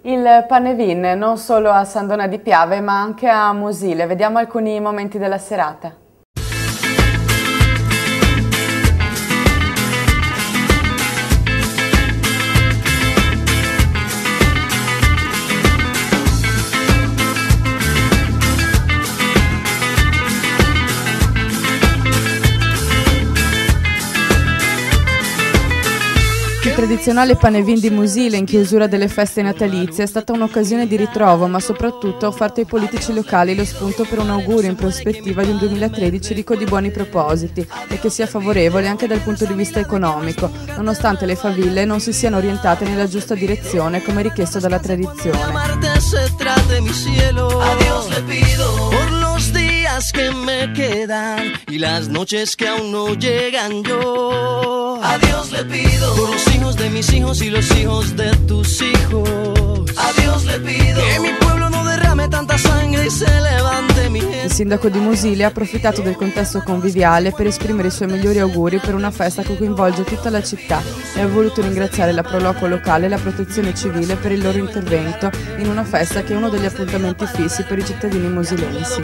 Il Panevin non solo a San Donà di Piave ma anche a Musile. Vediamo alcuni momenti della serata. Il tradizionale Panevin di Musile in chiusura delle feste natalizie è stata un'occasione di ritrovo, ma soprattutto ha offerto ai politici locali lo spunto per un augurio in prospettiva di un 2013 ricco di buoni propositi e che sia favorevole anche dal punto di vista economico, nonostante le faville non si siano orientate nella giusta direzione come richiesto dalla tradizione. Que me quedan y las noches que aún no llegan yo. A Dios le pido por los hijos de mis hijos y los hijos de tus hijos. A Dios le pido que mi pueblo no derrame tanta sangre y se levante mi gente. Il sindaco di Musile ha approfittato del contesto conviviale per esprimere i suoi migliori auguri per una festa che coinvolge tutta la città e ha voluto ringraziare la Proloco locale e la Protezione Civile per il loro intervento in una festa che è uno degli appuntamenti fissi per i cittadini musilensi.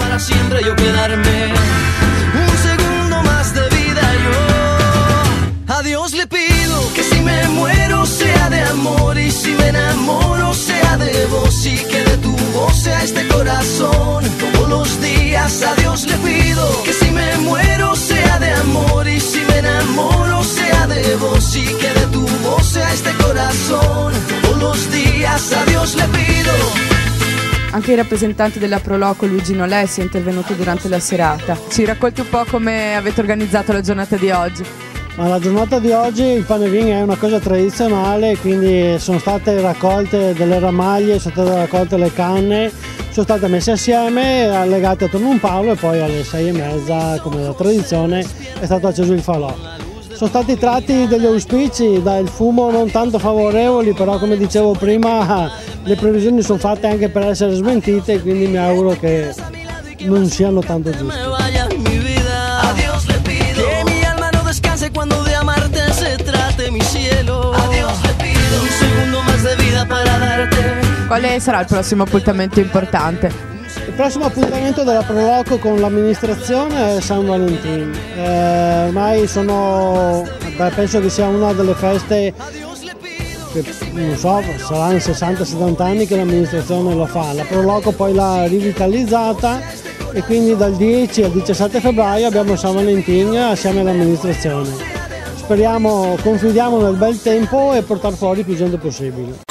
Un segundo más de vida yo. A Dios le pido que si me muero sea de amor y si me enamoro sea de vos y que de tu voz sea este corazón todos los días. A Dios le pido que si me muero sea de amor y si me enamoro sea de vos y que de tu voz sea este corazón todos los días. A Dios le pido. Anche il rappresentante della Proloco, Luigi Nolessi, è intervenuto durante la serata. Ci racconti un po' come avete organizzato la giornata di oggi? Ma la giornata di oggi il Panevin è una cosa tradizionale, quindi sono state raccolte delle ramaglie, sono state raccolte le canne, sono state messe assieme, legate attorno a un palo e poi alle 6:30, come la tradizione, è stato acceso il falò. Sono stati tratti degli auspici dal fumo non tanto favorevoli, però come dicevo prima le previsioni sono fatte anche per essere smentite, quindi mi auguro che non siano tanto giuste. Quale sarà il prossimo appuntamento importante? Il prossimo appuntamento della Proloco con l'amministrazione è San Valentino. Ormai penso che sia una delle feste che, non so, saranno 60-70 anni che l'amministrazione lo fa. La Proloco poi l'ha rivitalizzata e quindi dal 10 al 17 febbraio abbiamo San Valentino assieme all'amministrazione. Speriamo, confidiamo nel bel tempo e portare fuori più gente possibile.